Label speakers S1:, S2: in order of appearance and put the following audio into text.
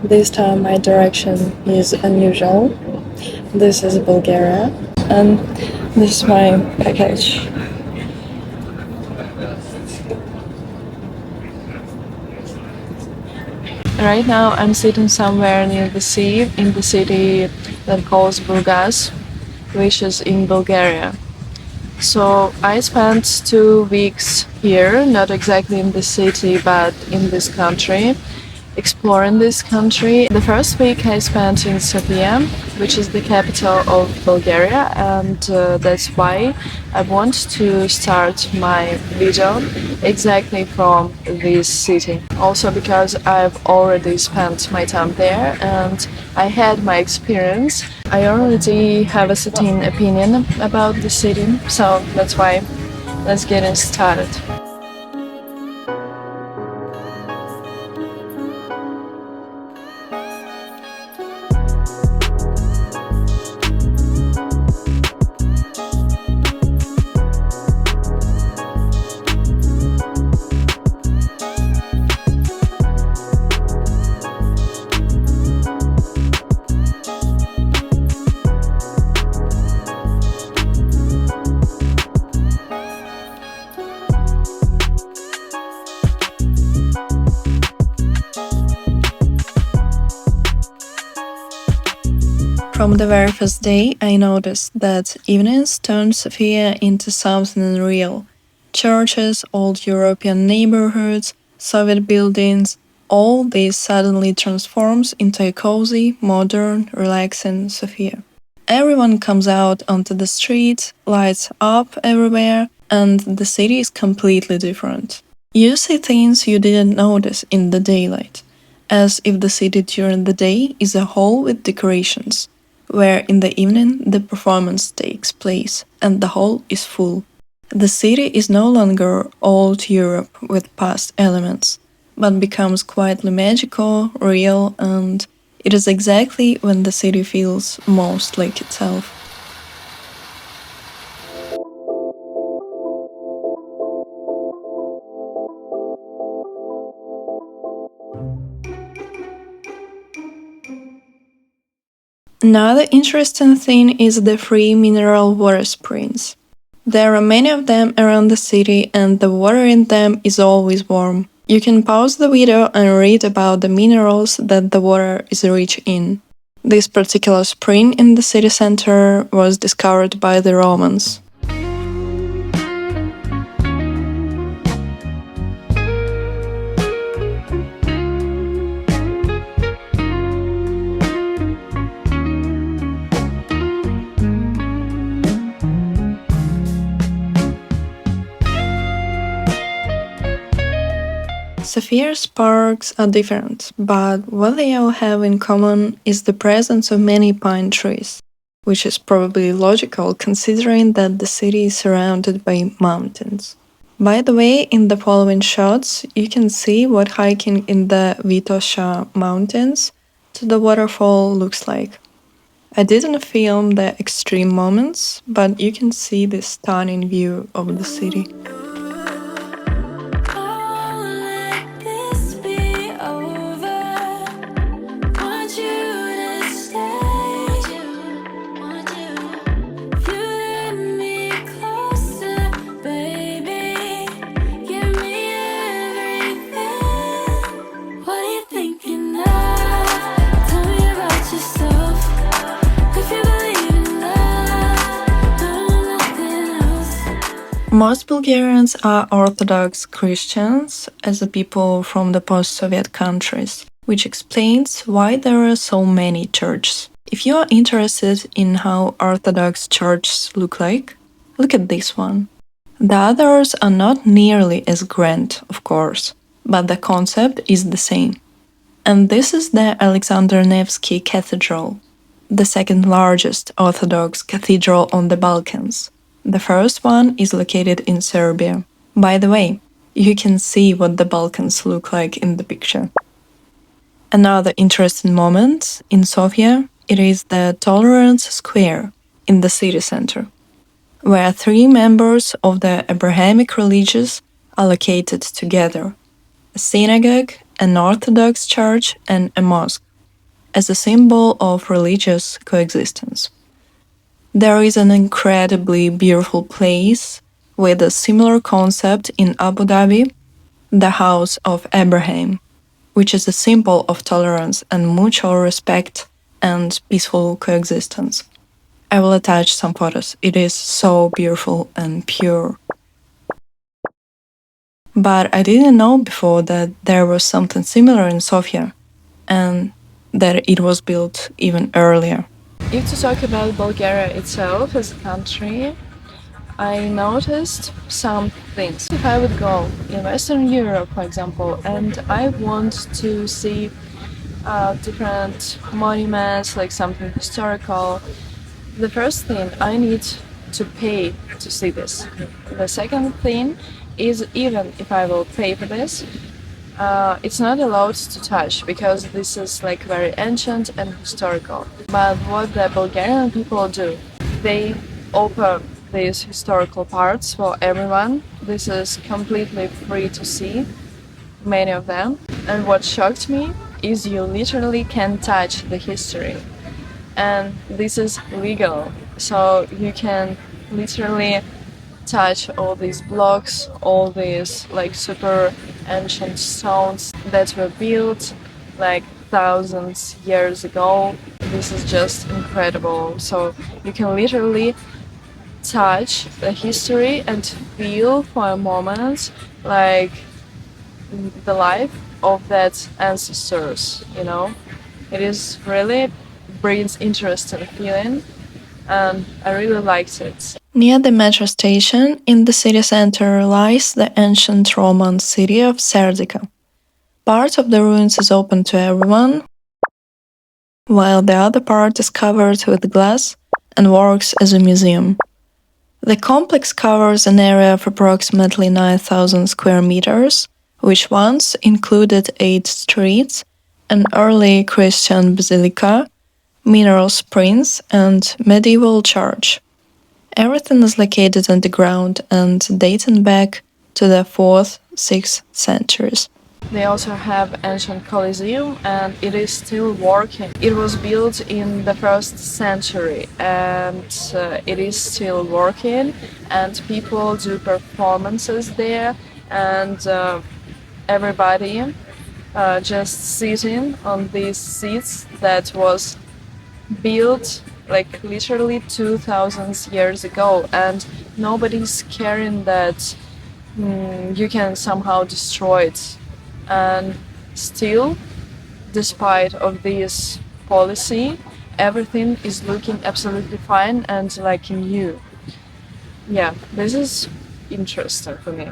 S1: This time my direction is unusual. This is Bulgaria, and this is my package. Right now I'm sitting somewhere near the sea, in the city that calls Burgas, which is in Bulgaria. So I spent 2 weeks here, not exactly in the city, but in this country, exploring this country. The first week I spent in Sofia, which is the capital of Bulgaria, and that's why I want to start my video exactly from this city. Also because I've already spent my time there and I had my experience. I already have a certain opinion about the city, so that's why let's get it started. From the very first day, I noticed that evenings turned Sofia into something unreal. Churches, old European neighborhoods, Soviet buildings, all this suddenly transforms into a cozy, modern, relaxing Sofia. Everyone comes out onto the streets, lights up everywhere, and the city is completely different. You see things you didn't notice in the daylight, as if the city during the day is a hall with decorations, where in the evening the performance takes place and the hall is full. The city is no longer old Europe with past elements, but becomes quietly magical, real, and it is exactly when the city feels most like itself. Another interesting thing is the free mineral water springs. There are many of them around the city and the water in them is always warm. You can pause the video and read about the minerals that the water is rich in. This particular spring in the city center was discovered by the Romans. Sofia's parks are different, but what they all have in common is the presence of many pine trees, which is probably logical considering that the city is surrounded by mountains. By the way, in the following shots, you can see what hiking in the Vitosha mountains to the waterfall looks like. I didn't film the extreme moments, but you can see the stunning view of the city. Most Bulgarians are Orthodox Christians, as the people from the post-Soviet countries, which explains why there are so many churches. If you are interested in how Orthodox churches look like, look at this one. The others are not nearly as grand, of course, but the concept is the same. And this is the Alexander Nevsky Cathedral, the second largest Orthodox cathedral on the Balkans. The first one is located in Serbia. By the way, you can see what the Balkans look like in the picture. Another interesting moment in Sofia, it is the Tolerance Square in the city center, where 3 members of the Abrahamic religions are located together: a synagogue, an Orthodox church, and a mosque. as a symbol of religious coexistence. There is an incredibly beautiful place with a similar concept in Abu Dhabi, the House of Abraham, which is a symbol of tolerance and mutual respect and peaceful coexistence. I will attach some photos. It is so beautiful and pure. But I didn't know before that there was something similar in Sofia and that it was built even earlier. If to talk about Bulgaria itself as a country, I noticed some things. If I would go in Western Europe, for example, and I want to see different monuments, like something historical, the first thing I need to pay to see this. The second thing is, even if I will pay for this, it's not allowed to touch because this is like very ancient and historical. But what the Bulgarian people do, they open these historical parts for everyone. This is completely free to see, many of them. And what shocked me is you literally can touch the history. And this is legal. So you can literally touch all these blocks, all these like super ancient stones that were built like thousands years ago. This is just incredible. So you can literally touch the history and feel for a moment like the life of that ancestors, you know. It is really brings interest and feeling, and I really liked it. Near the metro station, in the city center, lies the ancient Roman city of Serdica. Part of the ruins is open to everyone, while the other part is covered with glass and works as a museum. The complex covers an area of approximately 9,000 square meters, which once included 8 streets, an early Christian basilica, mineral springs, and medieval church. Everything is located underground and dating back to the 4th, 6th centuries. They also have ancient Colosseum and it is still working. It was built in the 1st century and it is still working, and people do performances there, and everybody just sitting on these seats that was built like literally 2000 years ago, and nobody's caring that you can somehow destroy it. And still, despite of this policy, everything is looking absolutely fine and like new. Yeah, this is interesting for me.